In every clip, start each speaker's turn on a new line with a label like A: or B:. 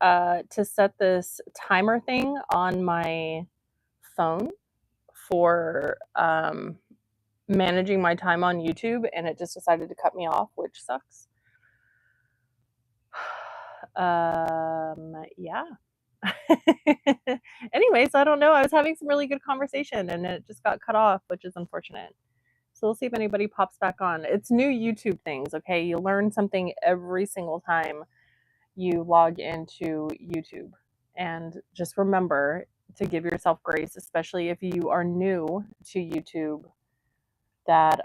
A: to set this timer thing on my phone for managing my time on YouTube, and it just decided to cut me off, which sucks. Yeah. Anyways, I don't know. I was having some really good conversation and it just got cut off, which is unfortunate. So we'll see if anybody pops back on. It's new YouTube things, okay? You learn something every single time you log into YouTube. And just remember to give yourself grace, especially if you are new to YouTube, that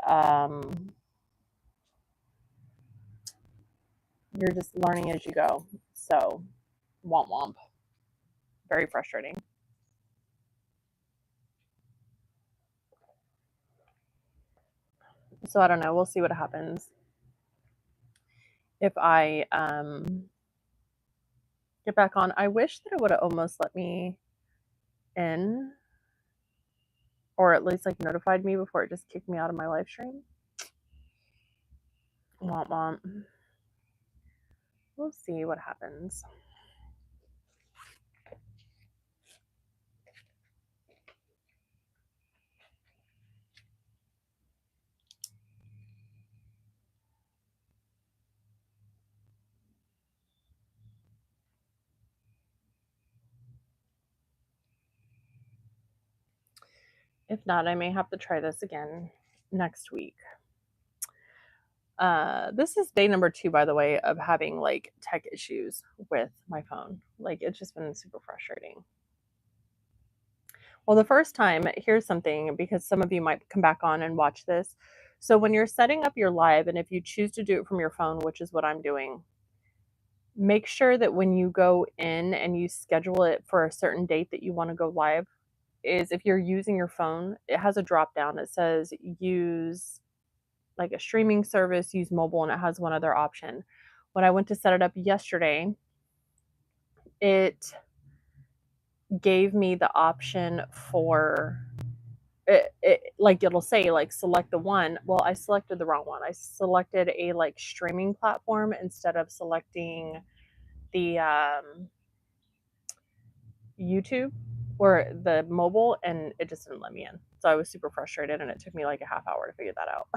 A: you're just learning as you go. So, womp womp. Very frustrating. So, I don't know. We'll see what happens. If I get back on, I wish that it would have almost let me in, or at least like notified me before it just kicked me out of my live stream. Womp womp. We'll see what happens. If not, I may have to try this again next week. This is day number 2, by the way, of having like tech issues with my phone. Like, it's just been super frustrating. Well, the first time, here's something, because some of you might come back on and watch this. So when you're setting up your live, and if you choose to do it from your phone, which is what I'm doing, make sure that when you go in and you schedule it for a certain date that you want to go live, is if you're using your phone, it has a drop down. It says use like a streaming service, use mobile, and it has one other option. When I went to set it up yesterday, it gave me the option for like it'll say like select the one. Well, I selected the wrong one. I selected a like streaming platform instead of selecting the YouTube or the mobile, and it just didn't let me in. So I was super frustrated, and it took me like a half hour to figure that out.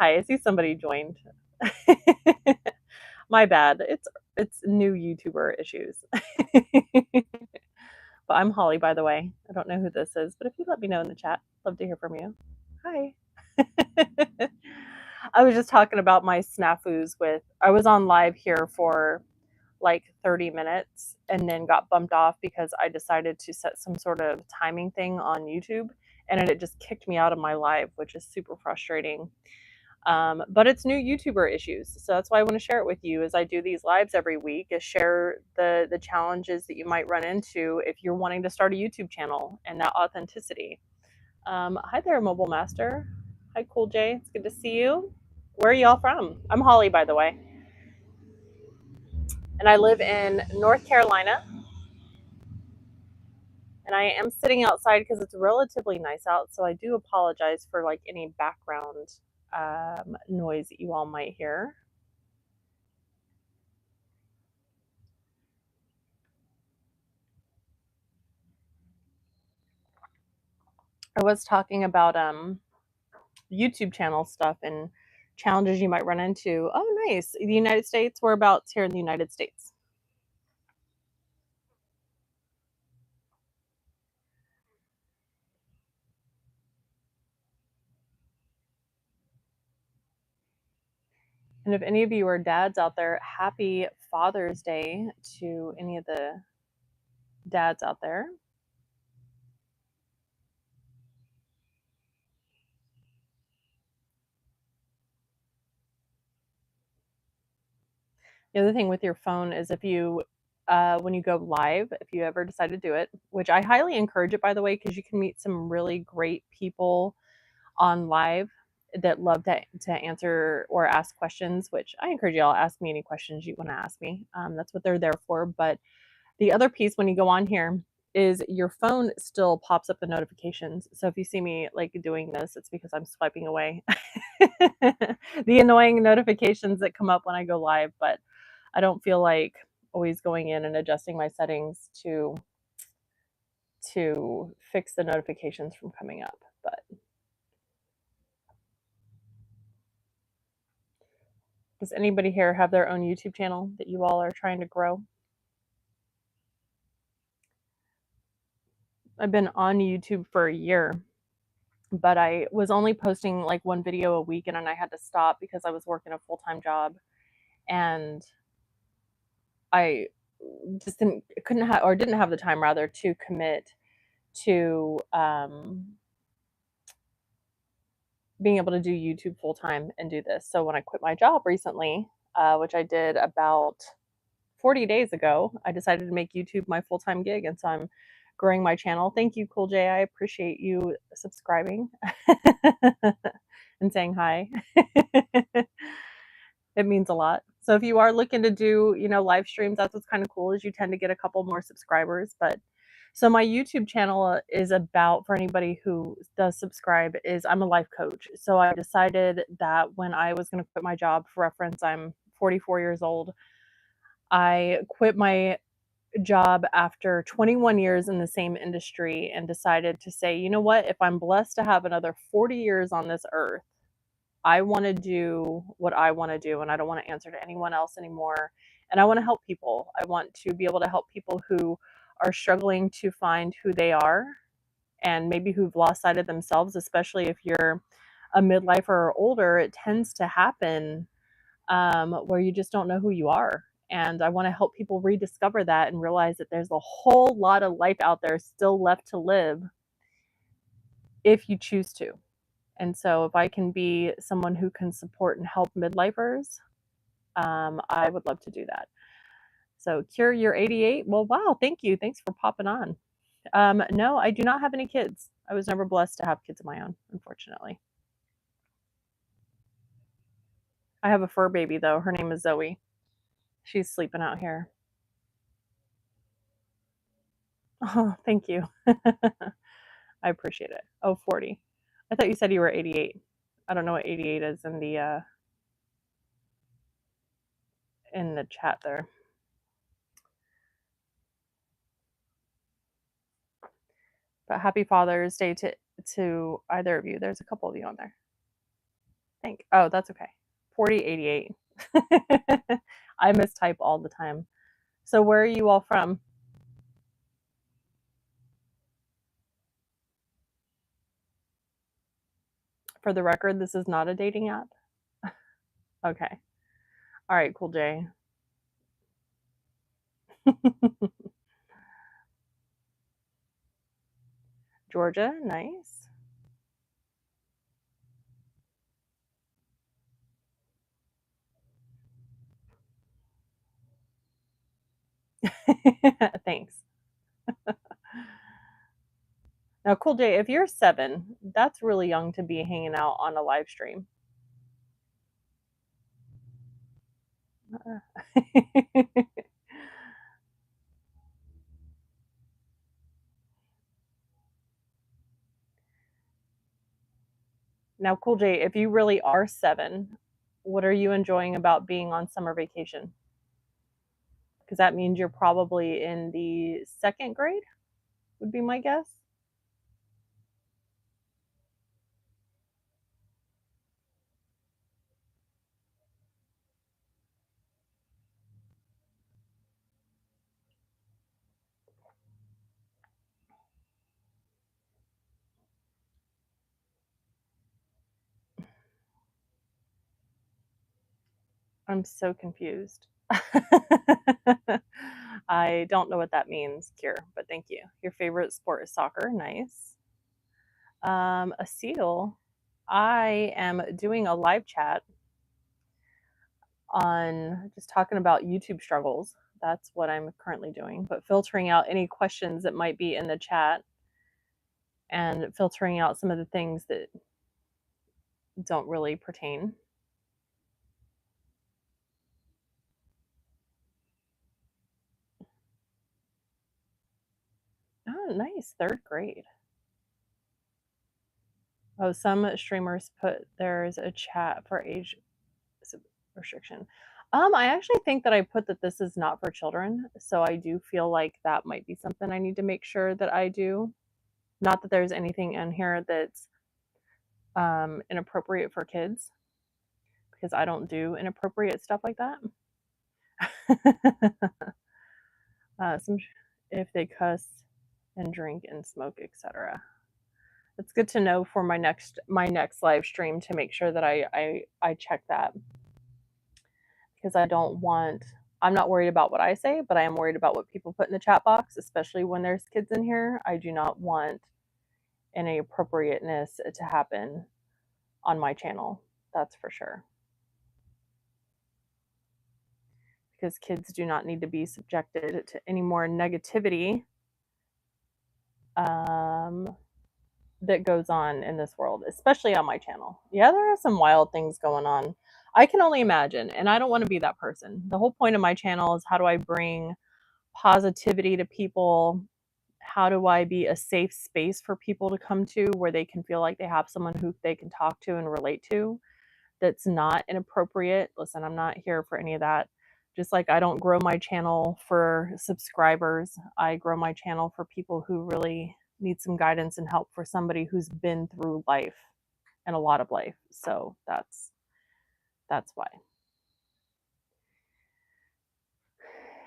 A: Hi, I see somebody joined. My bad. It's new YouTuber issues. But I'm Holly, by the way. I don't know who this is, but if you let me know in the chat, love to hear from you. Hi. I was just talking about my snafus with, I was on live here for like 30 minutes and then got bumped off because I decided to set some sort of timing thing on YouTube, and it just kicked me out of my live, which is super frustrating. But it's new YouTuber issues, so that's why I want to share it with you. As I do these lives every week, is share the challenges that you might run into if you're wanting to start a YouTube channel and that authenticity. Hi there, Mobile Master. Hi, Cool J. It's good to see you. Where are y'all from? I'm Holly, by the way, and I live in North Carolina. And I am sitting outside because it's relatively nice out, so I do apologize for like any background noise that you all might hear. I was talking about YouTube channel stuff and challenges you might run into. Oh, nice. The United States. Whereabouts here in the United States? And if any of you are dads out there, happy Father's Day to any of the dads out there. The other thing with your phone is if you, when you go live, if you ever decide to do it, which I highly encourage it, by the way, because you can meet some really great people on live that love to answer or ask questions, which I encourage you all ask me any questions you want to ask me. That's what they're there for. But the other piece when you go on here is your phone still pops up the notifications. So if you see me like doing this, it's because I'm swiping away the annoying notifications that come up when I go live. But I don't feel like always going in and adjusting my settings to fix the notifications from coming up. But does anybody here have their own YouTube channel that you all are trying to grow? I've been on YouTube for a year, but I was only posting like one video a week, and then I had to stop because I was working a full-time job, and I just didn't have the time rather to commit to being able to do YouTube full time and do this. So when I quit my job recently, which I did about 40 days ago, I decided to make YouTube my full time gig. And so I'm growing my channel. Thank you, Cool J. I appreciate you subscribing and saying hi. It means a lot. So if you are looking to do, live streams, that's what's kind of cool is you tend to get a couple more subscribers. But so my YouTube channel is about, for anybody who does subscribe, is I'm a life coach. So I decided that when I was going to quit my job, for reference, I'm 44 years old. I quit my job after 21 years in the same industry and decided to say, you know what, if I'm blessed to have another 40 years on this earth, I want to do what I want to do, and I don't want to answer to anyone else anymore. And I want to help people. I want to be able to help people who are struggling to find who they are and maybe who've lost sight of themselves, especially if you're a midlifer or older. It tends to happen where you just don't know who you are. And I want to help people rediscover that and realize that there's a whole lot of life out there still left to live if you choose to. And so if I can be someone who can support and help midlifers, I would love to do that. So Cure, you're 88. Well, wow, thank you. Thanks for popping on. No, I do not have any kids. I was never blessed to have kids of my own, unfortunately. I have a fur baby, though. Her name is Zoe. She's sleeping out here. Oh, thank you. I appreciate it. Oh, 40. I thought you said you were 88. I don't know what 88 is in the chat there. But happy Father's Day to either of you. There's a couple of you on there. Oh, that's okay. 4088. I mistype all the time. So where are you all from? For the record, this is not a dating app. Okay. All right, Cool J. Georgia, nice. Thanks. Now, Cool J, if you're 7, that's really young to be hanging out on a live stream. Now, Cool J, if you really are 7, what are you enjoying about being on summer vacation? Because that means you're probably in the 2nd grade, would be my guess. I'm so confused. I don't know what that means, Cure, but thank you. Your favorite sport is soccer. Nice. A seal. I am doing a live chat on just talking about YouTube struggles. That's what I'm currently doing, but filtering out any questions that might be in the chat and filtering out some of the things that don't really pertain. Oh, nice. 3rd grade. Oh, some streamers put there's a chat for age restriction. I actually think that I put that this is not for children, so I do feel like that might be something I need to make sure that I do. Not that there's anything in here that's inappropriate for kids, because I don't do inappropriate stuff like that. Some if they cuss and drink and smoke, etc. It's good to know for my next live stream to make sure that I check that, because I'm not worried about what I say, but I am worried about what people put in the chat box, especially when there's kids in here. I do not want any appropriateness to happen on my channel. That's for sure. Because kids do not need to be subjected to any more negativity that goes on in this world, especially on my channel. Yeah, there are some wild things going on. I can only imagine, and I don't want to be that person. The whole point of my channel is, how do I bring positivity to people? How do I be a safe space for people to come to, where they can feel like they have someone who they can talk to and relate to, that's not inappropriate? Listen, I'm not here for any of that. Just like I don't grow my channel for subscribers, I grow my channel for people who really need some guidance and help, for somebody who's been through life, and a lot of life. So that's why.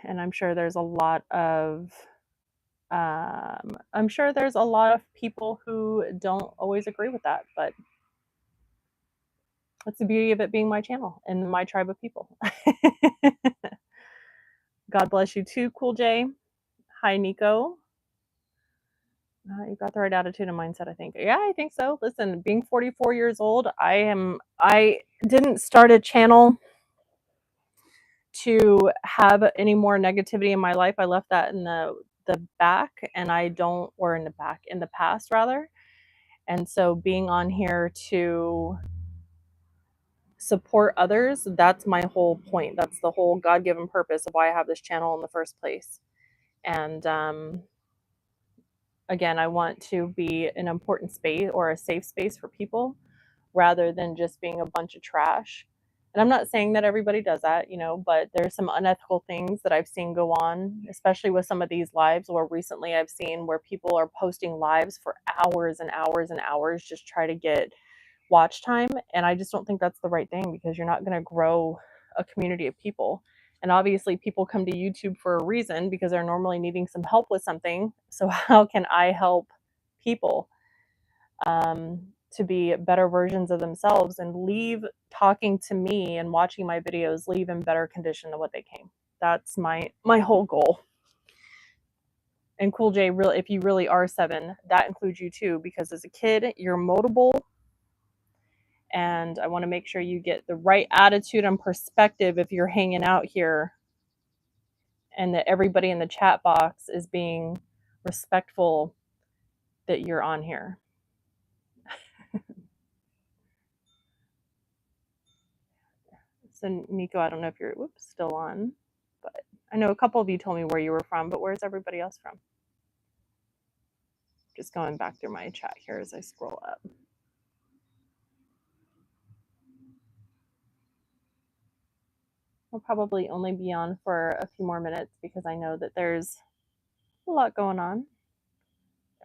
A: And I'm sure there's a lot of people who don't always agree with that, but that's the beauty of it being my channel and my tribe of people. God bless you too, Cool J. Hi, Nico. You got the right attitude and mindset, I think. Yeah, I think so. Listen, being 44 years old, I didn't start a channel to have any more negativity in my life. I left that in the back, and I don't, or in the back, in the past rather. And so being on here to support others, that's my whole point. That's the whole God-given purpose of why I have this channel in the first place. And again, I want to be an important space, or a safe space for people, rather than just being a bunch of trash. And I'm not saying that everybody does that, but there's some unethical things that I've seen go on, especially with some of these lives, where recently I've seen where people are posting lives for hours and hours and hours, just try to get watch time. And I just don't think that's the right thing, because you're not going to grow a community of people. And obviously people come to YouTube for a reason, because they're normally needing some help with something. So how can I help people to be better versions of themselves, and leave talking to me and watching my videos, leave in better condition than what they came? That's my whole goal. And Cool J, really, if you really are 7, that includes you too, because as a kid, you're moldable, and I want to make sure you get the right attitude and perspective if you're hanging out here, and that everybody in the chat box is being respectful that you're on here. So Nico, I don't know if you're still on, but I know a couple of you told me where you were from, but where's everybody else from? Just going back through my chat here as I scroll up. We'll probably only be on for a few more minutes, because I know that there's a lot going on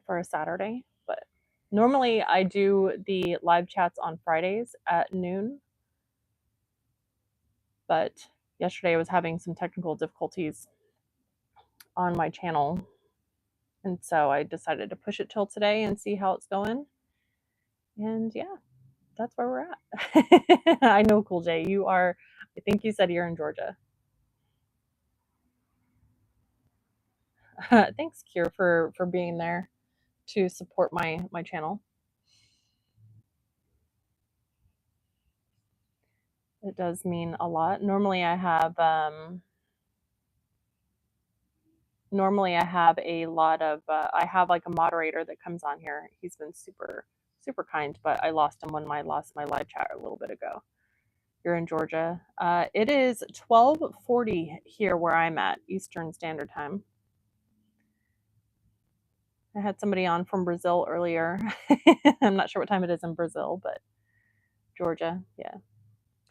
A: for a Saturday. But normally I do the live chats on Fridays at noon. But yesterday I was having some technical difficulties on my channel, and so I decided to push it till today and see how it's going. And yeah, that's where we're at. I know, Cool J, you are, I think you said you're in Georgia. Thanks, Kier, for being there to support my channel. It does mean a lot. Normally I have a lot of I have like a moderator that comes on here. He's been super kind, but I lost him when I lost my live chat a little bit ago. You're in Georgia. It is 12:40 here where I'm at, Eastern Standard Time. I had somebody on from Brazil earlier. I'm not sure what time it is in Brazil, but Georgia, yeah.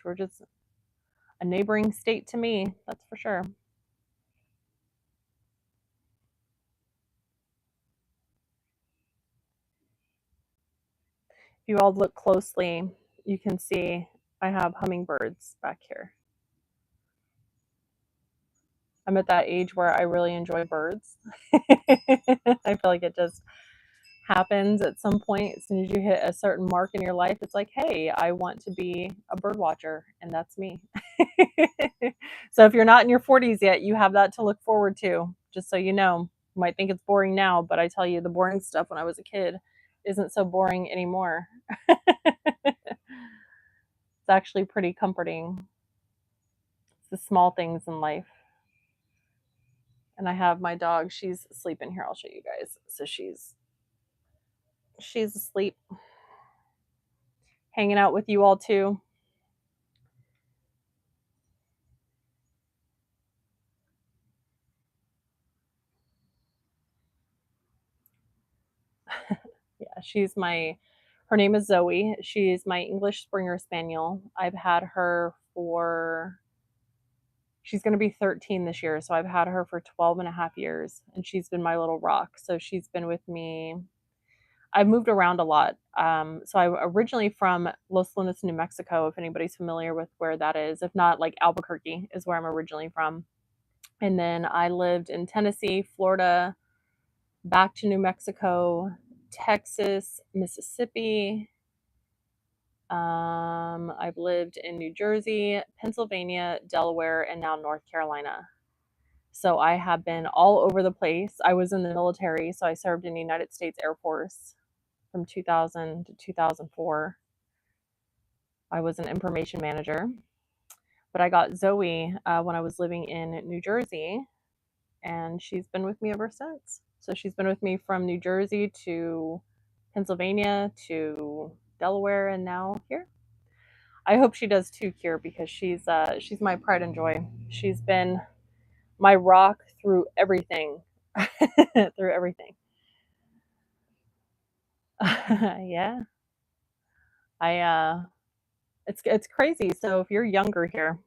A: Georgia's a neighboring state to me, that's for sure. If you all look closely, you can see I have hummingbirds back here. I'm at that age where I really enjoy birds. I feel like it just happens at some point. As soon as you hit a certain mark in your life, it's like, hey, I want to be a bird watcher, and that's me. So if you're not in your 40s yet, you have that to look forward to, just so you know. You might think it's boring now, but I tell you, the boring stuff when I was a kid isn't so boring anymore. It's actually pretty comforting. It's the small things in life. And I have my dog, she's sleeping here. I'll show you guys. So she's asleep, hanging out with you all too. Yeah, her name is Zoe. She's my English Springer Spaniel. I've had her for, she's going to be 13 this year. So I've had her for 12 and a half years, and she's been my little rock. So she's been with me. I've moved around a lot. So I'm originally from Los Lunas, New Mexico, if anybody's familiar with where that is. If not, like Albuquerque is where I'm originally from. And then I lived in Tennessee, Florida, back to New Mexico, Texas, Mississippi. I've lived in New Jersey, Pennsylvania, Delaware, and now North Carolina. So I have been all over the place. I was in the military, so I served in the United States Air Force from 2000 to 2004. I was an information manager, but I got Zoe when I was living in New Jersey, and she's been with me ever since. So she's been with me from New Jersey to Pennsylvania to Delaware, and now here. I hope she does too, Kier, because she's my pride and joy. She's been my rock through everything, through everything. Yeah, I it's crazy. So if you're younger here,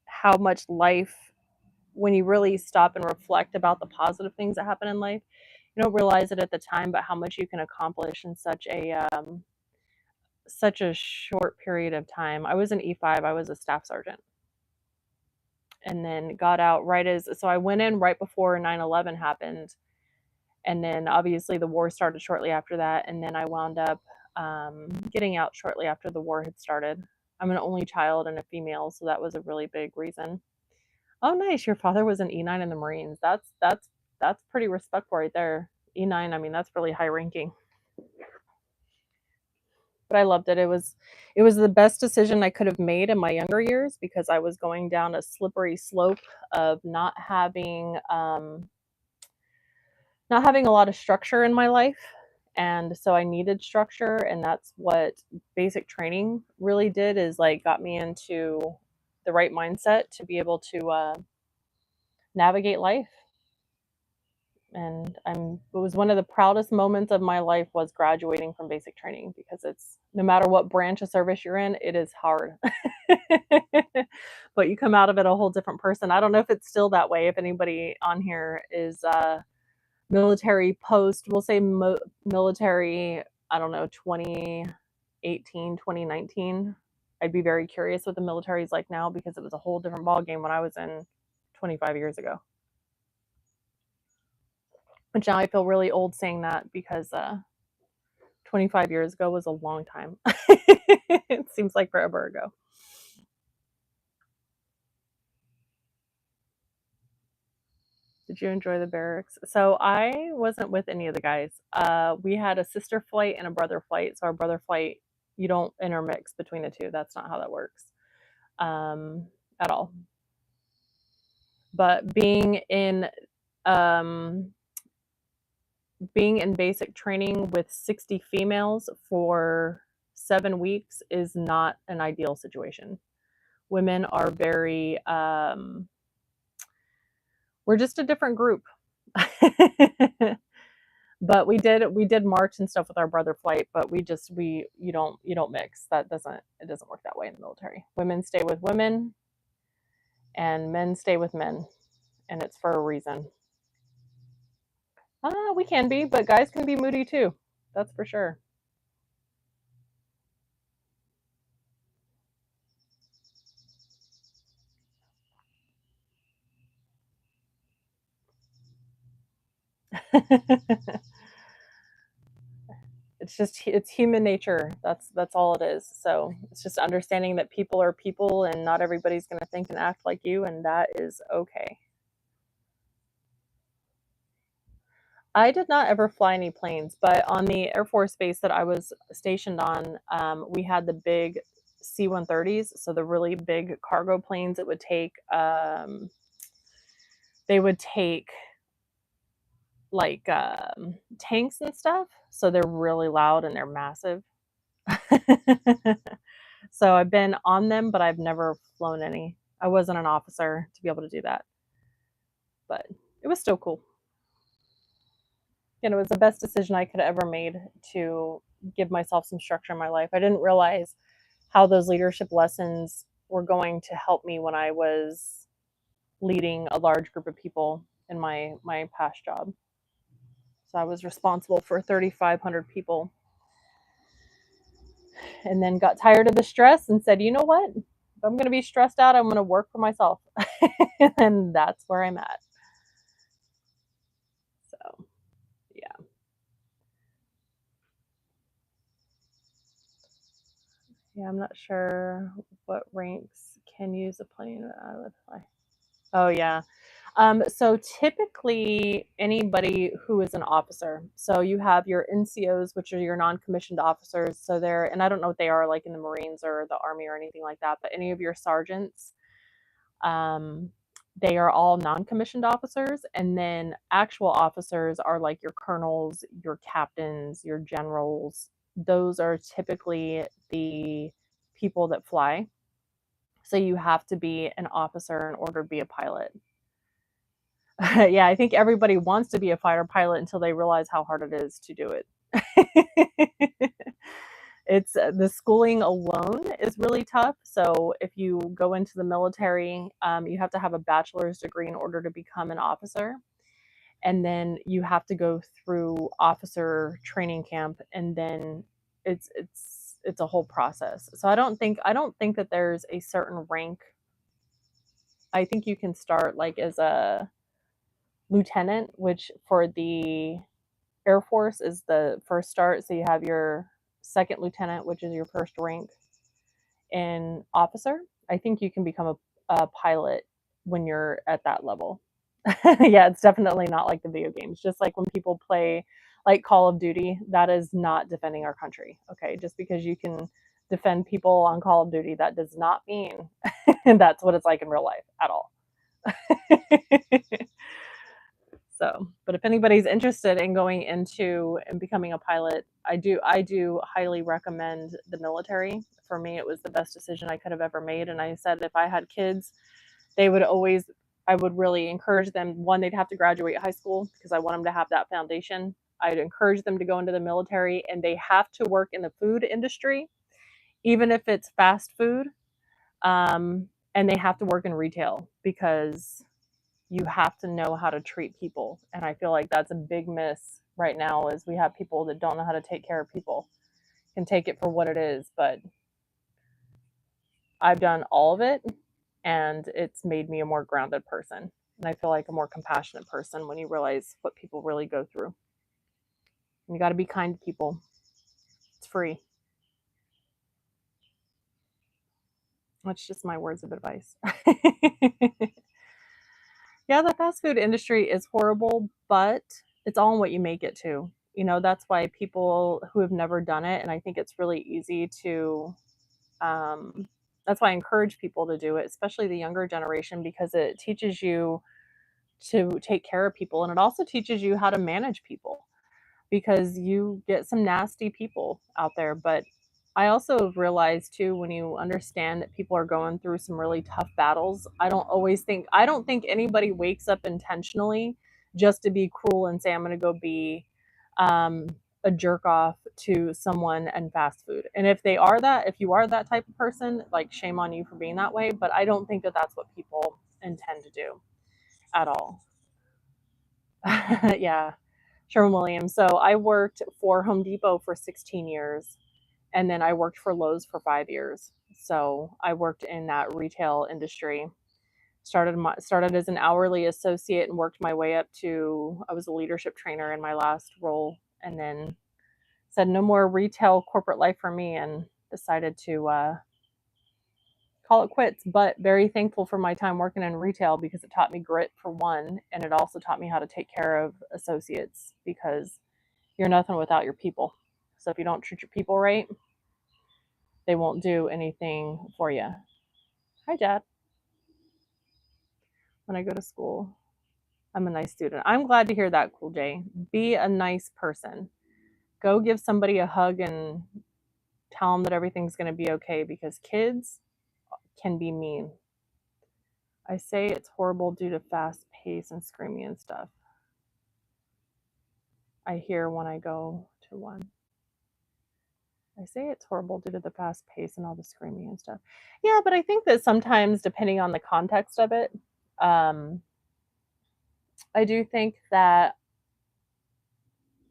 A: how much life, when you really stop and reflect about the positive things that happen in life, you don't realize it at the time, but how much you can accomplish in such a short period of time. I was an E5. I was a staff sergeant, and then got out right as, so I went in right before 9/11 happened, and then obviously the war started shortly after that, and then I wound up getting out shortly after the war had started. I'm an only child and a female, so that was a really big reason. Oh, nice. Your father was an E9 in the Marines. That's pretty respectful right there. E9, I mean, that's really high ranking. But I loved it. It was the best decision I could have made in my younger years, because I was going down a slippery slope of not having a lot of structure in my life. And so I needed structure, and that's what basic training really did, is like got me into the right mindset to be able to navigate life. And it was one of the proudest moments of my life, was graduating from basic training, because it's, no matter what branch of service you're in, it is hard. But you come out of it a whole different person. I don't know if it's still that way. If anybody on here is military post, we'll say military, I don't know, 2018, 2019. I'd be very curious what the military is like now, because it was a whole different ballgame when I was in 25 years ago. Which now I feel really old saying that, because 25 years ago was a long time. It seems like forever ago. Did you enjoy the barracks? So I wasn't with any of the guys. We had a sister flight and a brother flight. So our brother flight, you don't intermix between the two. That's not how that works at all. But um, being in basic training with 60 females for 7 weeks is not an ideal situation. Women are very we're just a different group. But we did march and stuff with our brother flight, but you don't mix. It doesn't work that way in the military. Women stay with women, and men stay with men, and it's for a reason. We can be, but guys can be moody too. That's for sure. It's human nature. That's all it is. So it's just understanding that people are people and not everybody's going to think and act like you, and that is okay. I did not ever fly any planes, but on the Air Force base that I was stationed on, we had the big C-130s, so the really big cargo planes that would take, they would take like tanks and stuff. So they're really loud and they're massive. So I've been on them, but I've never flown any. I wasn't an officer to be able to do that, but it was still cool. It was the best decision I could have ever made to give myself some structure in my life. I didn't realize how those leadership lessons were going to help me when I was leading a large group of people in my past job. So I was responsible for 3,500 people, and then got tired of the stress and said, you know what? If I'm going to be stressed out, I'm going to work for myself. And that's where I'm at. So, yeah. Yeah, I'm not sure what ranks can use a plane. Oh, yeah. So typically, anybody who is an officer. So you have your NCOs, which are your non-commissioned officers. So they're, and I don't know what they are like in the Marines or the Army or anything like that, but any of your sergeants, um, they are all non-commissioned officers. And then actual officers are like your colonels, your captains, your generals. Those are typically the people that fly. So you have to be an officer in order to be a pilot. Yeah, I think everybody wants to be a fighter pilot until they realize how hard it is to do it. It's the schooling alone is really tough. So if you go into the military, you have to have a bachelor's degree in order to become an officer, and then you have to go through officer training camp, and then it's a whole process. So I don't think that there's a certain rank. I think you can start like as a lieutenant, which for the Air Force is the first start. So you have your second lieutenant, which is your first rank in officer. I think you can become a pilot when you're at that level. Yeah, it's definitely not like the video games. Just like when people play like Call of Duty, that is not defending our country. Okay, just because you can defend people on Call of Duty, that does not mean that's what it's like in real life at all. So, but if anybody's interested in going into and becoming a pilot, I do highly recommend the military. For me, it was the best decision I could have ever made. And I said if I had kids, they would always I would really encourage them. One, they'd have to graduate high school because I want them to have that foundation. I'd encourage them to go into the military, and they have to work in the food industry, even if it's fast food. And they have to work in retail because you have to know how to treat people. And I feel like that's a big miss right now is we have people that don't know how to take care of people, can take it for what it is. But I've done all of it, and it's made me a more grounded person. And I feel like a more compassionate person when you realize what people really go through. And you got to be kind to people. It's free. That's just my words of advice. Yeah, the fast food industry is horrible, but it's all in what you make it to. That's why people who have never done it, and I think it's really easy to, that's why I encourage people to do it, especially the younger generation, because it teaches you to take care of people, and it also teaches you how to manage people because you get some nasty people out there. But I also have realized too, when you understand that people are going through some really tough battles, I don't think anybody wakes up intentionally just to be cruel and say, I'm going to go be, um, a jerk off to someone and fast food. And if they are that, if you are that type of person, like shame on you for being that way. But I don't think that that's what people intend to do at all. Yeah, Sherwin-Williams. So I worked for Home Depot for 16 years, and then I worked for Lowe's for 5 years. So I worked in that retail industry. Started as an hourly associate and worked my way up to I was a leadership trainer in my last role, and then said no more retail corporate life for me, and decided to call it quits. But very thankful for my time working in retail because it taught me grit for one, and it also taught me how to take care of associates because you're nothing without your people. So if you don't treat your people right, they won't do anything for you. Hi, Dad. When I go to school, I'm a nice student. I'm glad to hear that, Cool J. Be a nice person. Go give somebody a hug and tell them that everything's going to be okay because kids can be mean. I say it's horrible due to fast pace and screaming and stuff. I hear when I go to one. I say it's horrible due to the fast pace and all the screaming and stuff. Yeah, but I think that sometimes, depending on the context of it, um, I do think that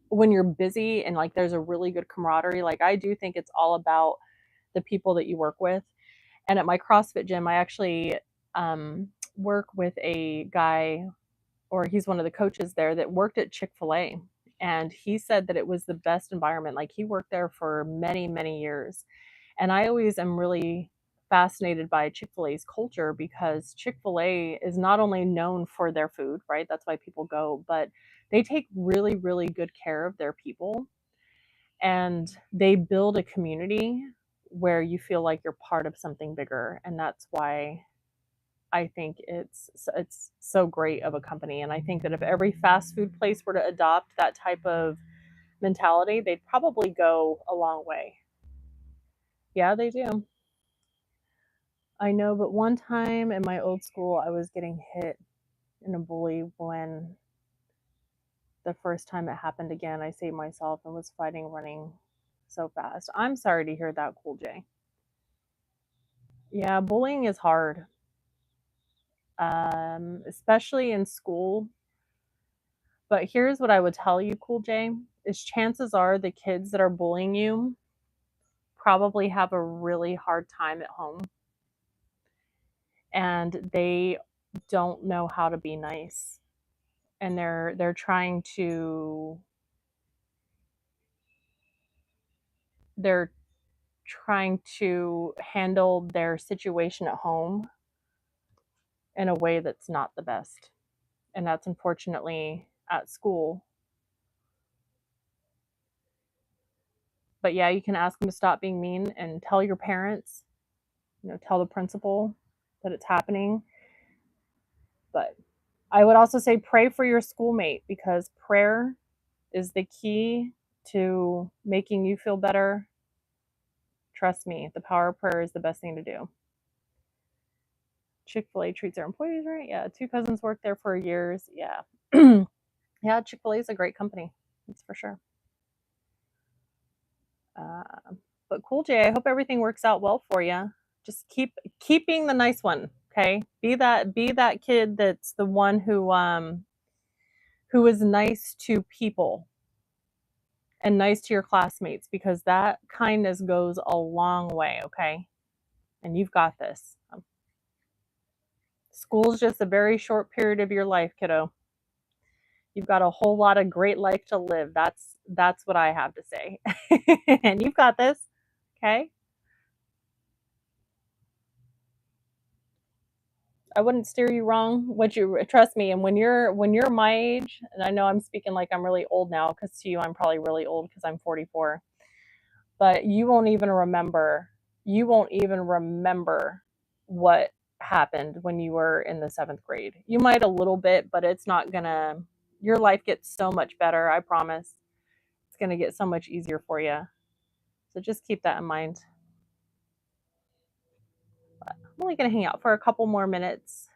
A: when you're busy and like there's a really good camaraderie, like I do think it's all about the people that you work with. And at my CrossFit gym, I actually work with a guy, or he's one of the coaches there that worked at Chick-fil-A. And he said that it was the best environment. Like he worked there for many, many years. And I always am really fascinated by Chick-fil-A's culture because Chick-fil-A is not only known for their food, right? That's why people go, but they take really, really good care of their people, and they build a community where you feel like you're part of something bigger. And that's why I think it's so great of a company. And I think that if every fast food place were to adopt that type of mentality, they'd probably go a long way. Yeah, they do. I know, but one time in my old school, I was getting hit in a bully when the first time it happened again, I saved myself and was fighting running so fast. I'm sorry to hear that, Cool J. Yeah, bullying is hard, especially in school. But here's what I would tell you, Cool J, is chances are the kids that are bullying you probably have a really hard time at home and they don't know how to be nice. And they're trying to handle their situation at home in a way that's not the best. And that's unfortunately at school. But yeah, you can ask them to stop being mean and tell your parents, tell the principal that it's happening. But I would also say pray for your schoolmate because prayer is the key to making you feel better. Trust me, the power of prayer is the best thing to do. Chick-fil-A treats their employees right. Yeah, two cousins worked there for years. Yeah. Yeah, Chick-fil-A is a great company. That's for sure. But Cool J, I hope everything works out well for you. Just keep being the nice one, okay? Be that kid that's the one who is nice to people and nice to your classmates because that kindness goes a long way, okay? And you've got this. School's just a very short period of your life, kiddo. You've got a whole lot of great life to live. That's what I have to say. And you've got this, okay? I wouldn't steer you wrong. Would you trust me? And when you're my age, and I know I'm speaking like I'm really old now, because to you I'm probably really old because I'm 44. But you won't even remember what happened when you were in the 7th grade. You might a little bit, but it's not gonna. Your life gets so much better. I promise. It's gonna get so much easier for you. So just keep that in mind. But I'm only gonna hang out for a couple more minutes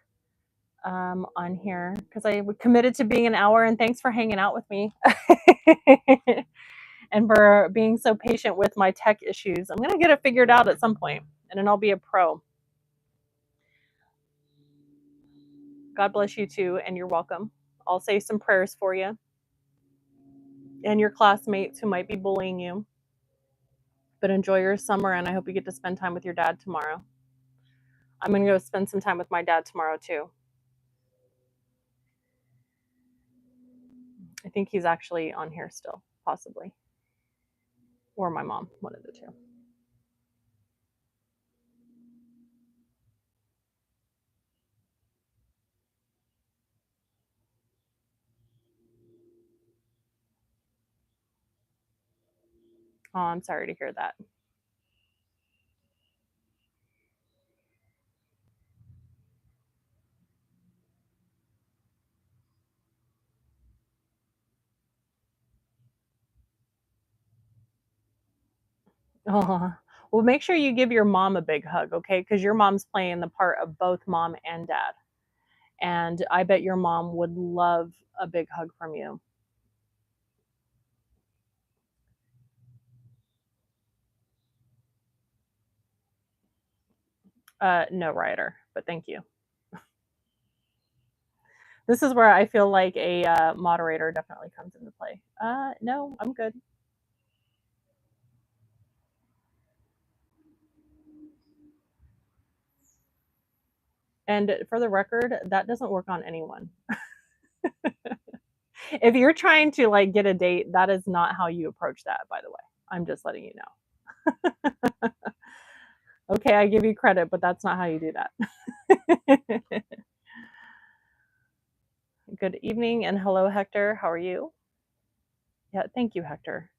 A: on here because I committed to being an hour, and thanks for hanging out with me. and for being so patient with my tech issues. I'm going to get it figured out at some point, and then I'll be a pro. God bless you too, and you're welcome. I'll say some prayers for you and your classmates who might be bullying you. But enjoy your summer, and I hope you get to spend time with your dad tomorrow. I'm going to go spend some time with my dad tomorrow too. I think he's actually on here still, possibly. Or my mom, one of the two. Oh, I'm sorry to hear that. Oh, well, make sure you give your mom a big hug, okay? Because your mom's playing the part of both mom and dad. And I bet your mom would love a big hug from you. No, Ryder, but thank you. This is where I feel like a moderator definitely comes into play. No, I'm good. And for the record, that doesn't work on anyone. If you're trying to like get a date, that is not how you approach that, by the way. I'm just letting you know. Okay, I give you credit, but that's not how you do that. Good evening and hello, Hector. How are you? Yeah, thank you, Hector.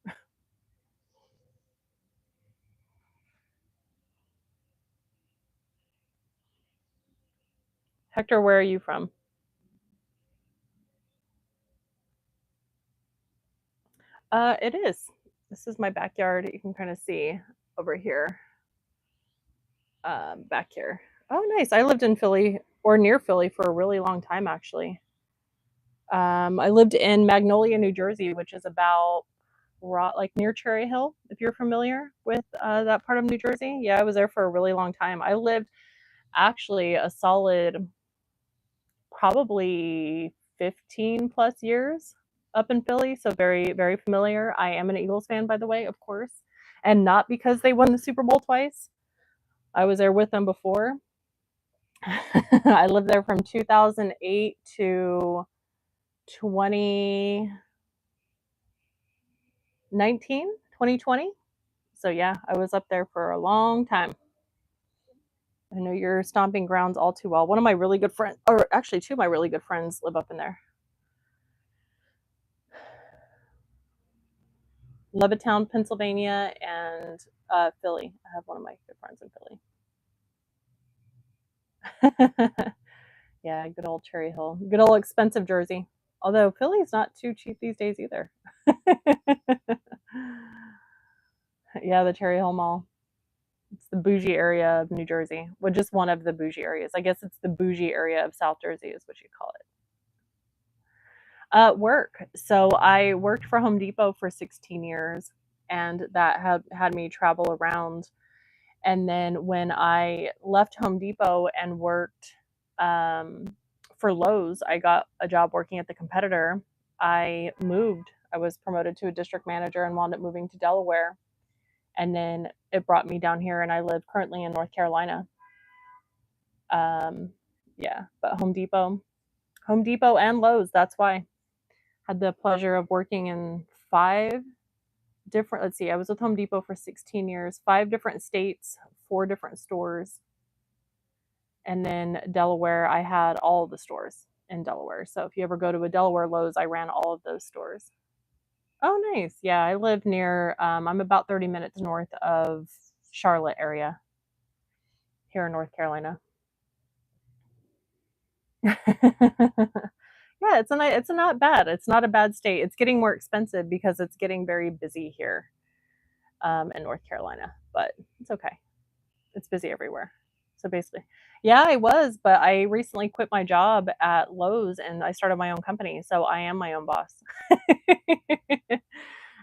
A: Hector, where are you from? It is. This is my backyard. You can kind of see over here, back here. Oh, nice. I lived in Philly or near Philly for a really long time, actually. I lived in Magnolia, New Jersey, which is about like near Cherry Hill, if you're familiar with that part of New Jersey. Yeah, I was there for a really long time. I lived actually a solid probably 15 plus years up in Philly, so very, very familiar. I am an Eagles fan, by the way, of course, and not because they won the Super Bowl twice. I was there with them before. I lived there from 2008 to 2020. So yeah, I was up there for a long time. I know your stomping grounds all too well. One of my really good friends, or actually two of my really good friends, live up in there. Levittown, Pennsylvania, and Philly. I have one of my good friends in Philly. Yeah, good old Cherry Hill. Good old expensive Jersey. Although Philly's not too cheap these days either. Yeah, the Cherry Hill Mall. It's the bougie area of New Jersey. Well, just one of the bougie areas. I guess it's the bougie area of South Jersey, is what you call it. Work. So I worked for Home Depot for 16 years, and that had me travel around. And then when I left Home Depot and worked for Lowe's, I got a job working at the competitor. I moved. I was promoted to a district manager and wound up moving to Delaware. And then it brought me down here, and I live currently in North Carolina. Yeah, but Home Depot and Lowe's. That's why. Had the pleasure of working in 5 different, let's see, I was with Home Depot for 16 years, 5 different states, 4 different stores. And then Delaware, I had all of the stores in Delaware. So if you ever go to a Delaware Lowe's, I ran all of those stores. Oh, nice. Yeah, I live near, I'm about 30 minutes north of Charlotte area here in North Carolina. Yeah, it's not bad. It's not a bad state. It's getting more expensive because it's getting very busy here in North Carolina, but it's okay. It's busy everywhere. So basically, yeah, I was, but I recently quit my job at Lowe's and I started my own company. So I am my own boss.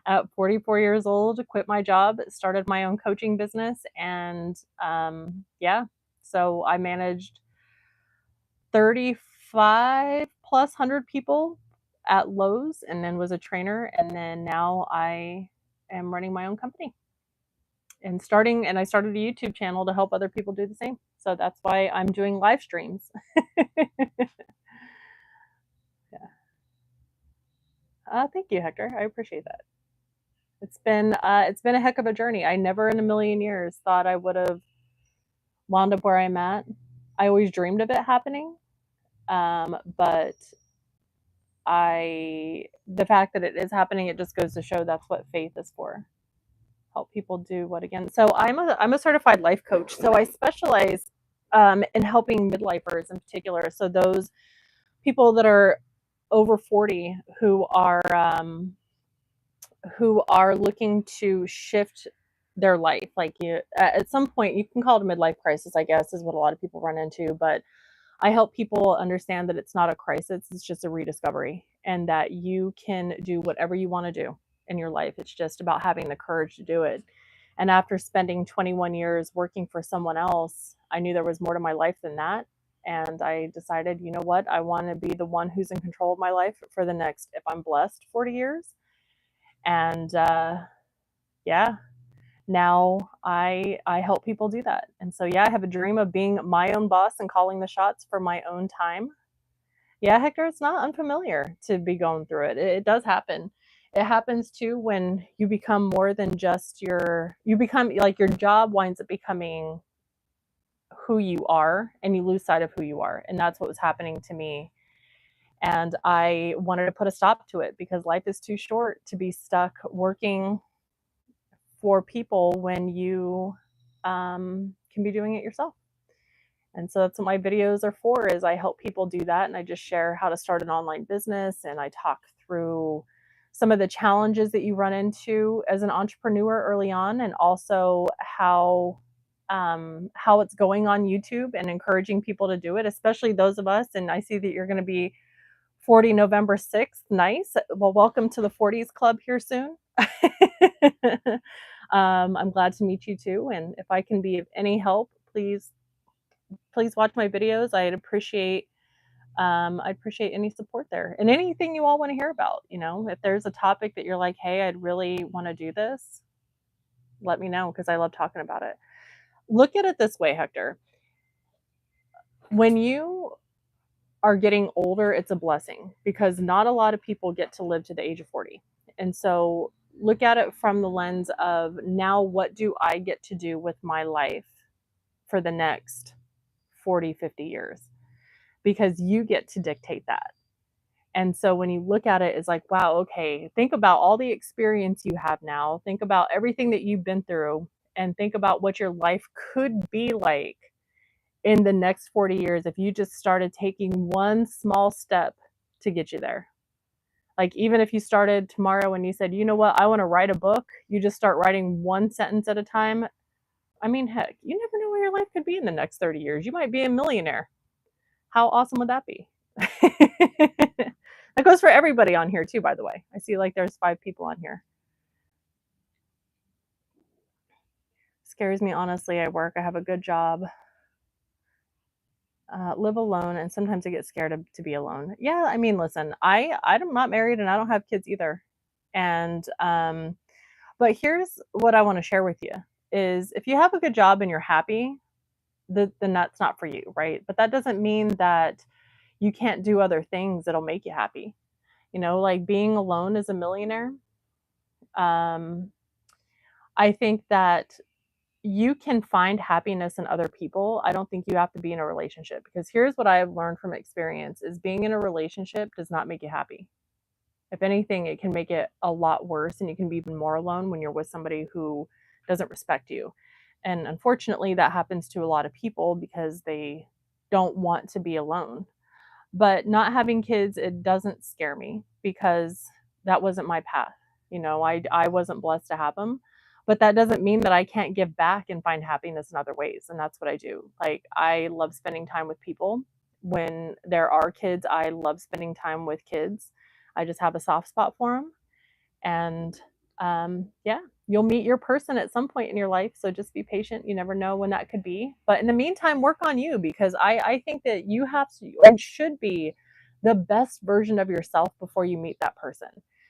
A: At 44 years old, quit my job, started my own coaching business, and yeah, so I managed 35 plus hundred people at Lowe's, and then was a trainer, and then now I am running my own company and I started a YouTube channel to help other people do the same. So that's why I'm doing live streams. Yeah. Thank you, Hector. I appreciate that. It's been a heck of a journey. I never in a million years thought I would have wound up where I'm at. I always dreamed of it happening, but the fact that it is happening, it just goes to show that's what faith is for. Help people do what again? So I'm a certified life coach. So I specialize in helping midlifers in particular. So those people that are over 40 who are looking to shift their life. Like you, at some point, you can call it a midlife crisis, I guess, is what a lot of people run into. But I help people understand that it's not a crisis, it's just a rediscovery, and that you can do whatever you want to do in your life. It's just about having the courage to do it. And after spending 21 years working for someone else, I knew there was more to my life than that. And I decided, you know what? I want to be the one who's in control of my life for the next, if I'm blessed, 40 years. And yeah, now I help people do that. And so yeah, I have a dream of being my own boss and calling the shots for my own time. Yeah, Hector, it's not unfamiliar to be going through it. It does happen. It happens too when you become more than just you become like your job winds up becoming who you are and you lose sight of who you are. And that's what was happening to me. And I wanted to put a stop to it because life is too short to be stuck working for people when you can be doing it yourself. And so that's what my videos are for, is I help people do that. And I just share how to start an online business. And I talk through some of the challenges that you run into as an entrepreneur early on, and also how it's going on YouTube and encouraging people to do it, especially those of us. And I see that you're going to be 40 November 6th. Nice. Well, welcome to the 40s Club here soon. I'm glad to meet you too. And if I can be of any help, please watch my videos. I'd appreciate any support there, and anything you all want to hear about. You know, if there's a topic that you're like, hey, I'd really want to do this, let me know, because I love talking about it. Look at it this way, Hector. When you are getting older, it's a blessing, because not a lot of people get to live to the age of 40. And so look at it from the lens of, now what do I get to do with my life for the next 40, 50 years? Because you get to dictate that. And so when you look at it, it's like, wow, okay, think about all the experience you have now. Think about everything that you've been through, and think about what your life could be like in the next 40 years if you just started taking one small step to get you there. Like, even if you started tomorrow and you said, you know what, I want to write a book, you just start writing one sentence at a time. I mean, heck, you never know where your life could be in the next 30 years. You might be a millionaire. How awesome would that be? That goes for everybody on here too, by the way. I see like there's 5 people on here. Scares me, honestly. I work, I have a good job, live alone, and sometimes I get scared to be alone. Yeah, I mean, listen, I'm not married and I don't have kids either. And but here's what I want to share with you is, if you have a good job and you're happy, then that's not for you, right? But that doesn't mean that you can't do other things that'll make you happy. You know, like being alone as a millionaire. I think that you can find happiness in other people. I don't think you have to be in a relationship, because here's what I have learned from experience is, being in a relationship does not make you happy. If anything, it can make it a lot worse, and you can be even more alone when you're with somebody who doesn't respect you. And unfortunately, that happens to a lot of people because they don't want to be alone. But not having kids, it doesn't scare me, because that wasn't my path. You know, I wasn't blessed to have them. But that doesn't mean that I can't give back and find happiness in other ways. And that's what I do. Like, I love spending time with people. When there are kids, I love spending time with kids. I just have a soft spot for them. And Yeah, you'll meet your person at some point in your life. So just be patient. You never know when that could be. But in the meantime, work on you, because I think that you have to and should be the best version of yourself before you meet that person.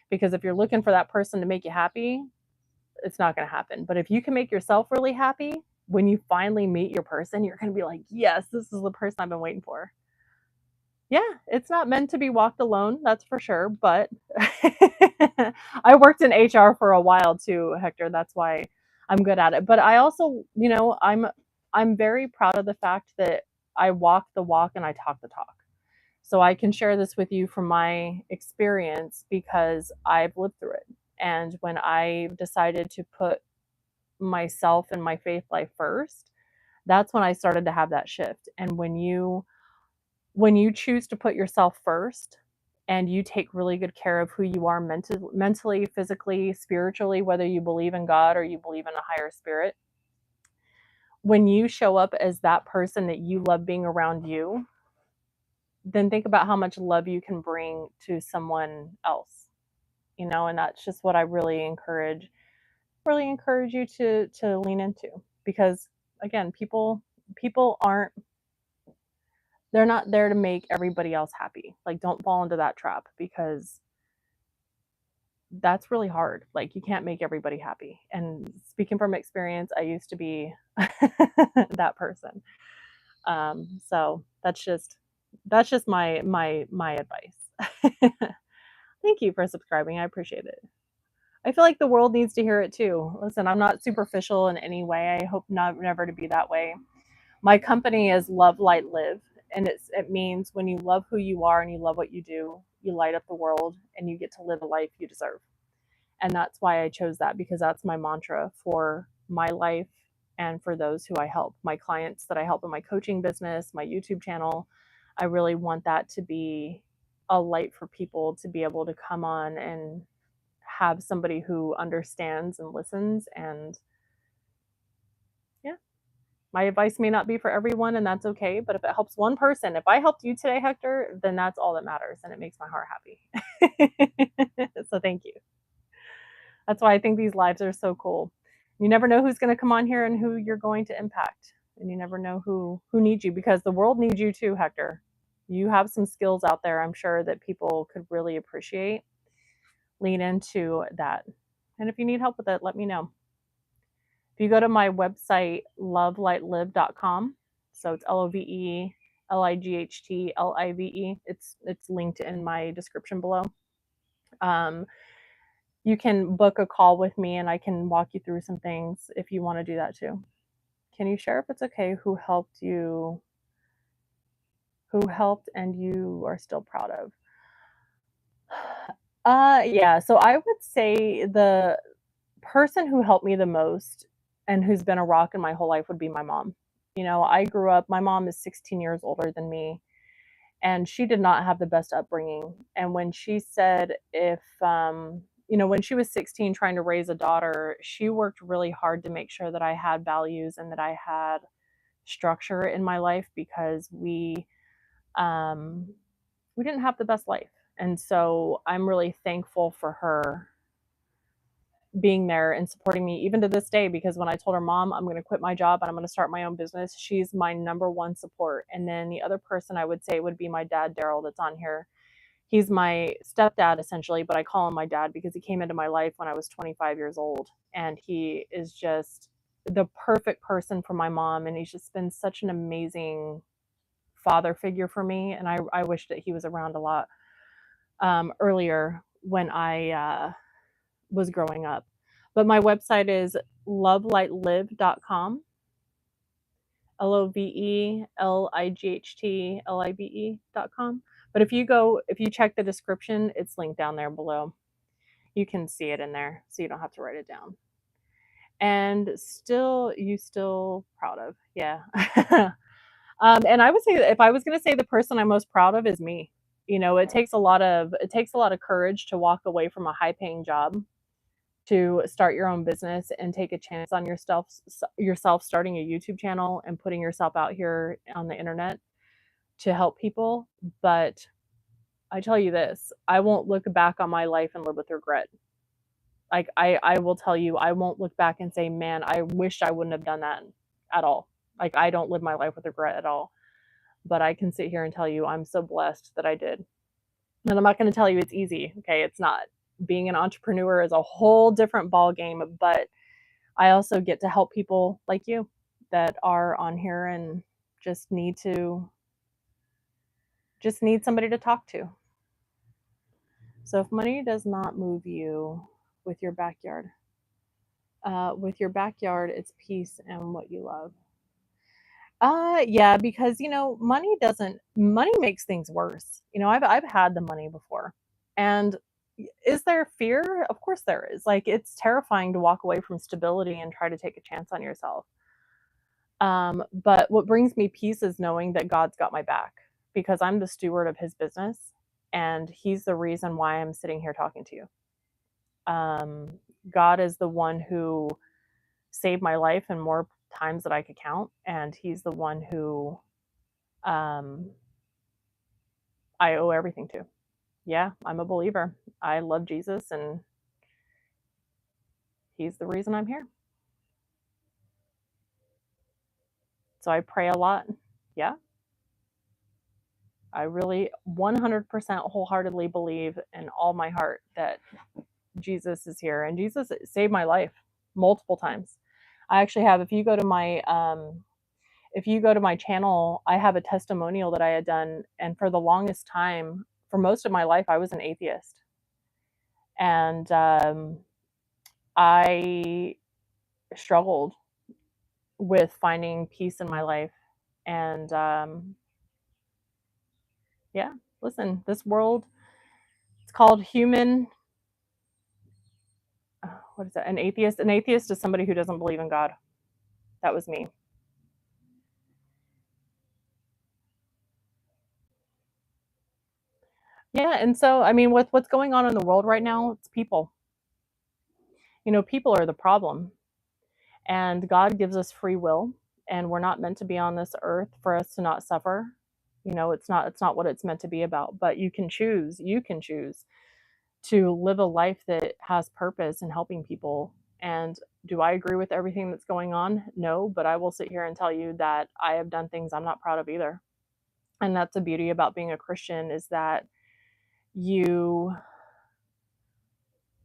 A: Because if you're looking for that person to make you happy, it's not going to happen. But if you can make yourself really happy, when you finally meet your person, you're going to be like, yes, this is the person I've been waiting for. Yeah, it's not meant to be walked alone, that's for sure, but I worked in HR for a while too, Hector, that's why I'm good at it. But I also, I'm very proud of the fact that I walk the walk and I talk the talk. So I can share this with you from my experience because I've lived through it. And when I decided to put myself and my faith life first, that's when I started to have that shift. And when you choose to put yourself first and you take really good care of who you are mentally, physically, spiritually, whether you believe in God or you believe in a higher spirit, when you show up as that person that you love being around you, then think about how much love you can bring to someone else. And that's just what I really encourage you to lean into, because again, people aren't they're not there to make everybody else happy. Like, don't fall into that trap, because that's really hard. Like, you can't make everybody happy. And speaking from experience, I used to be that person. So that's just my advice. Thank you for subscribing. I appreciate it. I feel like the world needs to hear it too. Listen, I'm not superficial in any way. I hope not never to be that way. My company is Love, Light, Live, and it means when you love who you are and you love what you do, you light up the world and you get to live a life you deserve. And that's why I chose that, because that's my mantra for my life and for those who I help, my clients that I help in my coaching business, my YouTube channel. I really want that to be a light for people to be able to come on and have somebody who understands and listens. And yeah, my advice may not be for everyone, and that's okay. But if it helps one person, if I helped you today, Hector, then that's all that matters. And it makes my heart happy. So thank you. That's why I think these lives are so cool. You never know who's going to come on here and who you're going to impact. And you never know who needs you, because the world needs you too, Hector. You have some skills out there, I'm sure, that people could really appreciate. Lean into that. And if you need help with it, let me know. If you go to my website, lovelightlive.com, so it's LOVELIGHTLIVE, it's linked in my description below. You can book a call with me and I can walk you through some things if you want to do that too. Can you share, if it's okay, who helped and you are still proud of? Yeah, so I would say the person who helped me the most and who's been a rock in my whole life would be my mom. I grew up, my mom is 16 years older than me, and she did not have the best upbringing. And when she said, when she was 16 trying to raise a daughter, she worked really hard to make sure that I had values and that I had structure in my life, because we didn't have the best life. And so I'm really thankful for her being there and supporting me even to this day, because when I told her, Mom, I'm going to quit my job and I'm going to start my own business, she's my number one support. And then the other person I would say would be my dad, Daryl, that's on here. He's my stepdad essentially, but I call him my dad because he came into my life when I was 25 years old. And he is just the perfect person for my mom. And he's just been such an amazing father figure for me. And I wish that he was around a lot earlier when I was growing up. But my website is lovelightlive.com, LOVELIGHTLIVE.com. But if you check the description, it's linked down there below. You can see it in there, so you don't have to write it down. And still proud of, yeah. And I would say that if I was going to say the person I'm most proud of is me. It takes a lot of courage to walk away from a high-paying job to start your own business and take a chance on yourself starting a YouTube channel and putting yourself out here on the internet to help people. But I tell you this, I won't look back on my life and live with regret. Like I will tell you, I won't look back and say, man, I wish I wouldn't have done that at all. Like I don't live my life with regret at all. But I can sit here and tell you I'm so blessed that I did. And I'm not going to tell you it's easy. Okay, it's not. Being an entrepreneur is a whole different ball game, but I also get to help people like you that are on here and just need somebody to talk to. So if money does not move you with your backyard, it's peace and what you love. Yeah, because money makes things worse. I've had the money before. And is there fear? Of course there is. Like it's terrifying to walk away from stability and try to take a chance on yourself. But what brings me peace is knowing that God's got my back because I'm the steward of his business and he's the reason why I'm sitting here talking to you. God is the one who saved my life in more times that I could count, and he's the one who I owe everything to. Yeah, I'm a believer. I love Jesus, and he's the reason I'm here. So I pray a lot. Yeah. I really 100% wholeheartedly believe in all my heart that Jesus is here, and Jesus saved my life multiple times. I actually have, if you go to my channel, I have a testimonial that I had done, and for the longest time, for most of my life, I was an atheist, and I struggled with finding peace in my life, and yeah, listen, this world, it's called human. What is that? An atheist? An atheist is somebody who doesn't believe in God. That was me. Yeah, and so I mean, with what's going on in the world right now, it's people. People are the problem, and God gives us free will, and we're not meant to be on this earth for us to not suffer. It's not what it's meant to be about. But you can choose. You can choose to live a life that has purpose in helping people. And do I agree with everything that's going on? No, but I will sit here and tell you that I have done things I'm not proud of either. And that's the beauty about being a Christian, is that you're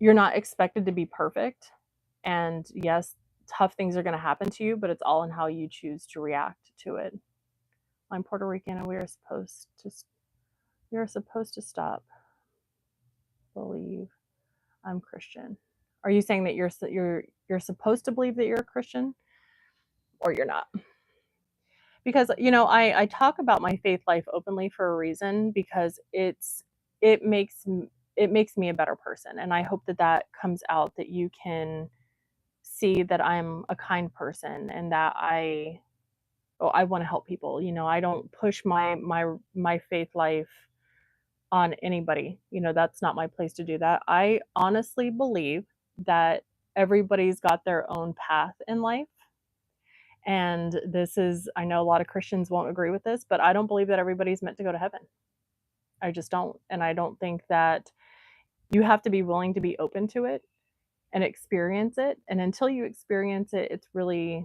A: not expected to be perfect. And yes, tough things are going to happen to you, but it's all in how you choose to react to it. I'm Puerto Rican, and we are supposed to stop. Believe I'm Christian. Are you saying that you're supposed to believe that you're a Christian, or you're not? Because I talk about my faith life openly for a reason, because it makes me a better person, and I hope that comes out, that you can see that I'm a kind person and that I want to help people. I don't push my faith life on anybody. That's not my place to do that. I honestly believe that everybody's got their own path in life. And I know a lot of Christians won't agree with this, but I don't believe that everybody's meant to go to heaven. I just don't. And I don't think that you have to be willing to be open to it and experience it. And until you experience it, it's really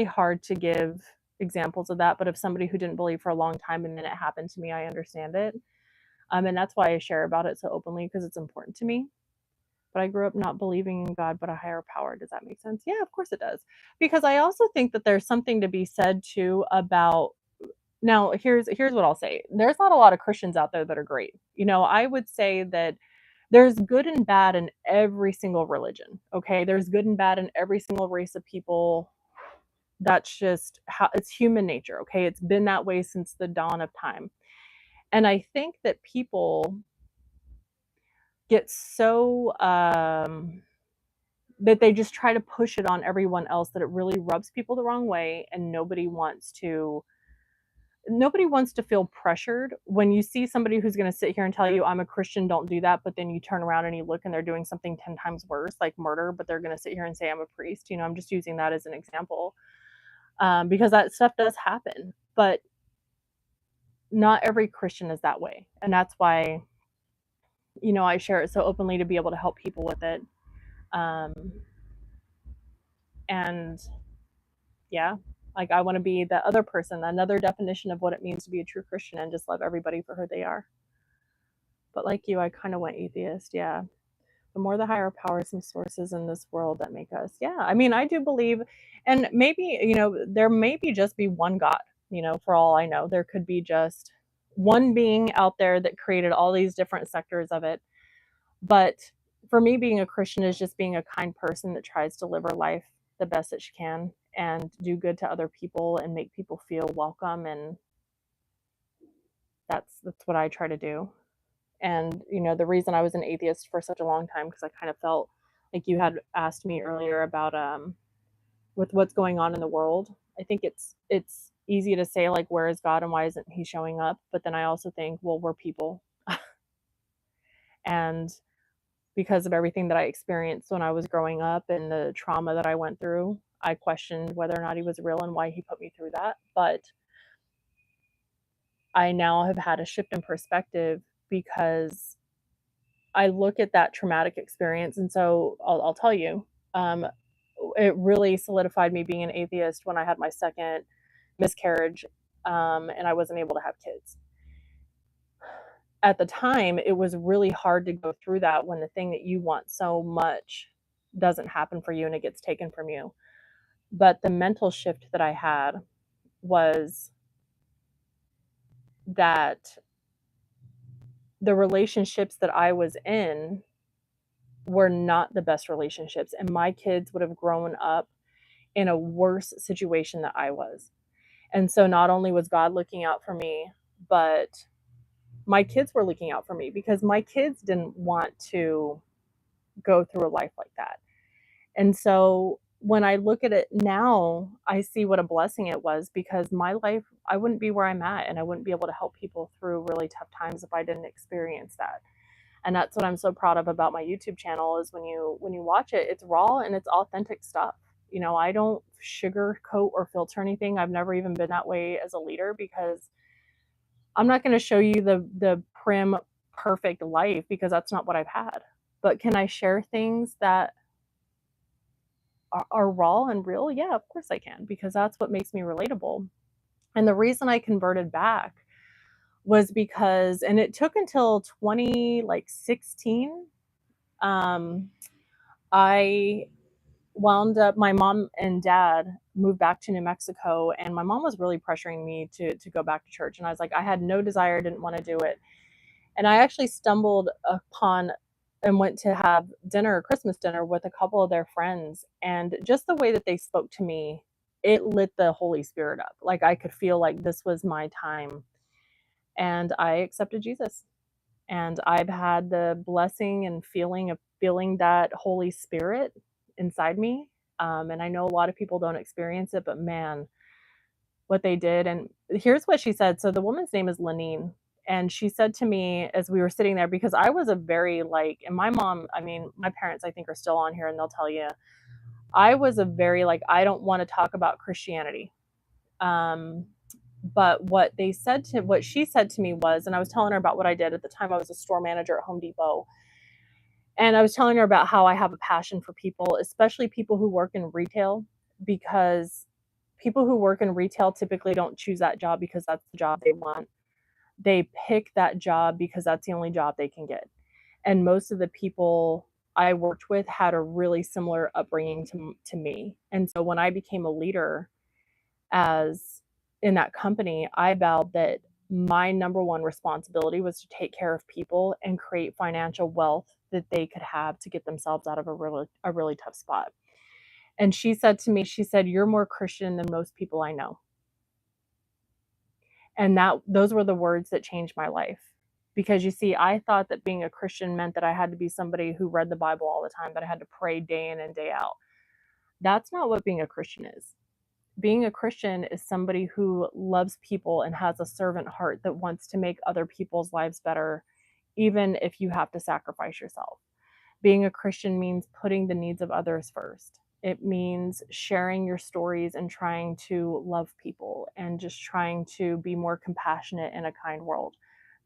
A: hard to give examples of that. But if somebody who didn't believe for a long time and then it happened to me, I understand it. And that's why I share about it so openly, because it's important to me. But I grew up not believing in God, but a higher power. Does that make sense? Yeah, of course it does. Because I also think that there's something to be said too about, now here's what I'll say. There's not a lot of Christians out there that are great. I would say that there's good and bad in every single religion. Okay. There's good and bad in every single race of people. That's just how it's human nature. Okay. It's been that way since the dawn of time. And I think that people get so that they just try to push it on everyone else, that it really rubs people the wrong way, and nobody wants to feel pressured. When you see somebody who's going to sit here and tell you, I'm a Christian, don't do that, but then you turn around and you look and they're doing something 10 times worse, like murder, but they're going to sit here and say, I'm a priest. I'm just using that as an example, because that stuff does happen. But not every Christian is that way. And that's why, I share it so openly, to be able to help people with it. Um, and yeah, like I want to be the other person, another definition of what it means to be a true Christian and just love everybody for who they are. But like you, I kind of went atheist. Yeah. The more the higher powers and sources in this world that make us. Yeah. I mean, I do believe, and maybe, there maybe just be one God, for all I know. There could be just one being out there that created all these different sectors of it. But for me, being a Christian is just being a kind person that tries to live her life the best that she can and do good to other people and make people feel welcome. And that's what I try to do. And the reason I was an atheist for such a long time, because I kind of felt like you had asked me earlier about with what's going on in the world. I think it's easy to say, like, where is God and why isn't he showing up? But then I also think, well, we're people. And because of everything that I experienced when I was growing up and the trauma that I went through, I questioned whether or not he was real and why he put me through that. But I now have had a shift in perspective because I look at that traumatic experience. And so I'll tell you, um, it really solidified me being an atheist when I had my second miscarriage, and I wasn't able to have kids. At the time, it was really hard to go through that when the thing that you want so much doesn't happen for you and it gets taken from you. But the mental shift that I had was that the relationships that I was in were not the best relationships, and my kids would have grown up in a worse situation that I was. And so not only was God looking out for me, but my kids were looking out for me because my kids didn't want to go through a life like that. And so when I look at it now, I see what a blessing it was because my life, I wouldn't be where I'm at and I wouldn't be able to help people through really tough times if I didn't experience that. And that's what I'm so proud of about my YouTube channel is when you watch it, it's raw and it's authentic stuff. I don't sugarcoat or filter anything. I've never even been that way as a leader because I'm not going to show you the prim perfect life because that's not what I've had. But can I share things that are raw and real? Yeah, of course I can, because that's what makes me relatable. And the reason I converted back was because, and it took until 2016, I wound up, my mom and dad moved back to New Mexico, and my mom was really pressuring me to go back to church. And I was like, I had no desire, didn't want to do it. And I actually stumbled upon and went to have dinner, Christmas dinner, with a couple of their friends. And just the way that they spoke to me, it lit the Holy Spirit up. Like I could feel like this was my time. And I accepted Jesus. And I've had the blessing and feeling of feeling that Holy Spirit inside me. And I know a lot of people don't experience it, but man, what they did. And here's what she said. So the woman's name is Lenine. And she said to me as we were sitting there, because I was a very like, and my mom, I mean, my parents, I think, are still on here and they'll tell you, I was a very like, I don't want to talk about Christianity. But what she said to me was, and I was telling her about what I did at the time, I was a store manager at Home Depot. And I was telling her about how I have a passion for people, especially people who work in retail, because people who work in retail typically don't choose that job because that's the job they want. They pick that job because that's the only job they can get. And most of the people I worked with had a really similar upbringing to me. And so when I became a leader as in that company, I vowed that my number one responsibility was to take care of people and create financial wealth that they could have to get themselves out of a really tough spot. And she said to me, she said, "You're more Christian than most people I know." And those were the words that changed my life. Because you see, I thought that being a Christian meant that I had to be somebody who read the Bible all the time, that I had to pray day in and day out. That's not what being a Christian is. Being a Christian is somebody who loves people and has a servant heart that wants to make other people's lives better, even if you have to sacrifice yourself. Being a Christian means putting the needs of others first. It means sharing your stories and trying to love people and just trying to be more compassionate in a kind world.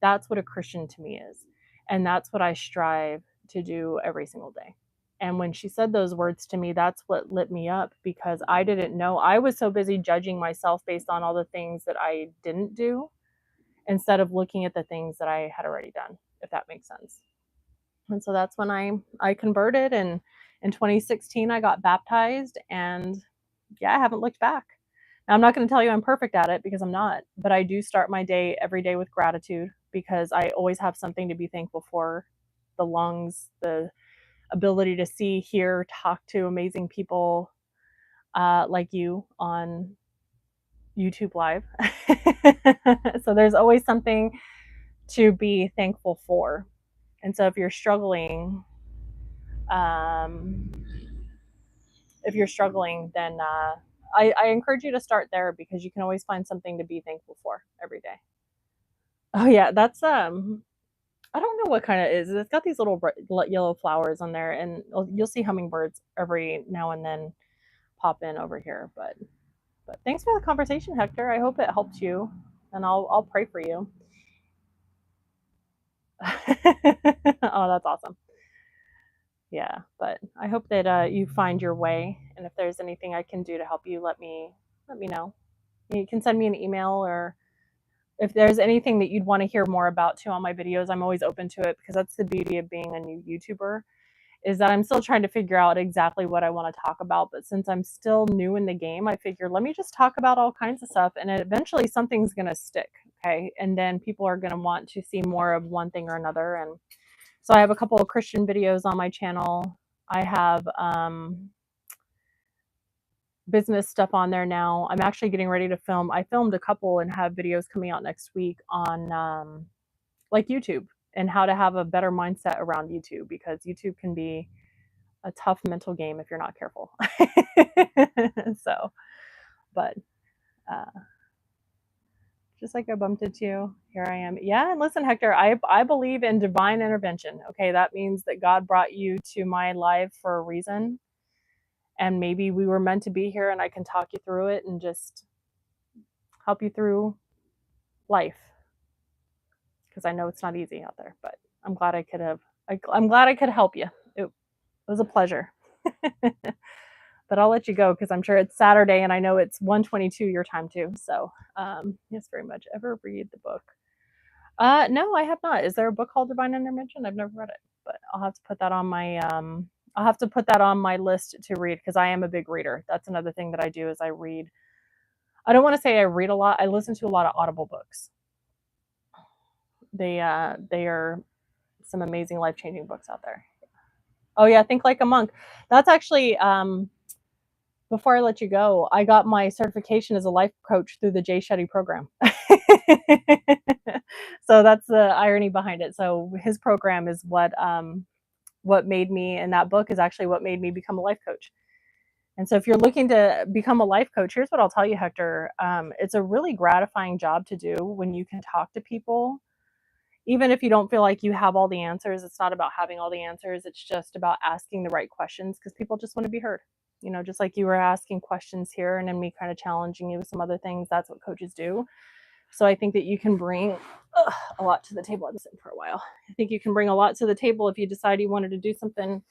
A: That's what a Christian to me is. And that's what I strive to do every single day. And when she said those words to me, that's what lit me up, because I didn't know. I was so busy judging myself based on all the things that I didn't do, instead of looking at the things that I had already done, if that makes sense. And so that's when I converted, and in 2016 I got baptized, and yeah, I haven't looked back. Now, I'm not going to tell you I'm perfect at it, because I'm not, but I do start my day every day with gratitude, because I always have something to be thankful for. The lungs, the ability to see, hear, talk to amazing people like you on YouTube Live. So there's always something to be thankful for. And so um, if you're struggling, then I encourage you to start there, because you can always find something to be thankful for every day. Oh yeah, that's I don't know what kind it is. It's got these little yellow flowers on there, and you'll see hummingbirds every now and then pop in over here. But thanks for the conversation, Hector. I hope it helped you, and I'll pray for you. Oh, that's awesome. Yeah, but I hope that you find your way, and if there's anything I can do to help you, let me know. You can send me an email, or if there's anything that you'd want to hear more about too on my videos, I'm always open to it, because that's the beauty of being a new YouTuber, is that I'm still trying to figure out exactly what I want to talk about. But since I'm still new in the game, I figure let me just talk about all kinds of stuff, and eventually something's going to stick. Okay. And then people are going to want to see more of one thing or another. And so I have a couple of Christian videos on my channel. I have business stuff on there now. I'm actually getting ready to film. I filmed a couple and have videos coming out next week on like YouTube, and how to have a better mindset around YouTube, because YouTube can be a tough mental game if you're not careful. So, but uh, just like I bumped into you, here I am. Yeah, and listen, Hector, I believe in divine intervention. Okay, that means that God brought you to my life for a reason, and maybe we were meant to be here, and I can talk you through it and just help you through life, because I know it's not easy out there. But I'm glad I could have. I'm glad I could help you. It was a pleasure. But I'll let you go, because I'm sure it's Saturday, and I know it's 1:22 your time too. So yes, very much. Ever read the book? No, I have not. Is there a book called Divine Intervention? I've never read it, but I'll have to put that on my list to read, because I am a big reader. That's another thing that I do, is I read. I don't want to say I read a lot. I listen to a lot of Audible books. They are some amazing life-changing books out there. Oh yeah, Think Like a Monk. That's actually before I let you go, I got my certification as a life coach through the Jay Shetty program. So that's the irony behind it. So his program is what made me, and that book is actually what made me become a life coach. And so if you're looking to become a life coach, here's what I'll tell you, Hector. It's a really gratifying job to do when you can talk to people. Even if you don't feel like you have all the answers, it's not about having all the answers. It's just about asking the right questions, because people just want to be heard. You know, just like you were asking questions here, and then me kind of challenging you with some other things. That's what coaches do. So I think that you can bring a lot to the table. I've been sitting for a while. I think you can bring a lot to the table if you decide you wanted to do something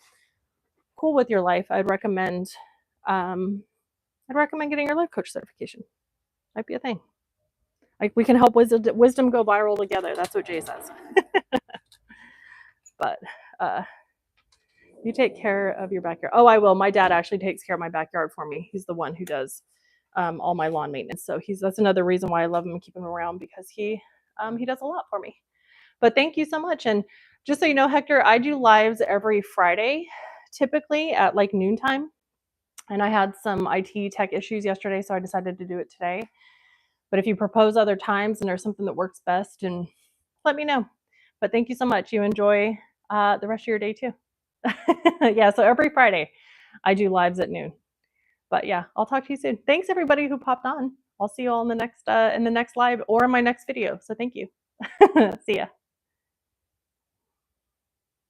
A: cool with your life. I'd recommend getting your life coach certification. Might be a thing. Like, we can help wisdom go viral together. That's what Jay says. But you take care of your backyard. Oh, I will. My dad actually takes care of my backyard for me. He's the one who does all my lawn maintenance. So that's another reason why I love him and keep him around, because he does a lot for me. But thank you so much. And just so you know, Hector, I do lives every Friday, typically at like noontime. And I had some IT tech issues yesterday, so I decided to do it today. But if you propose other times and there's something that works best, and let me know. But thank you so much. You enjoy the rest of your day too. Yeah, so every Friday I do lives at noon. But yeah, I'll talk to you soon. Thanks everybody who popped on. I'll see you all in the next live or in my next video. So thank you. See ya.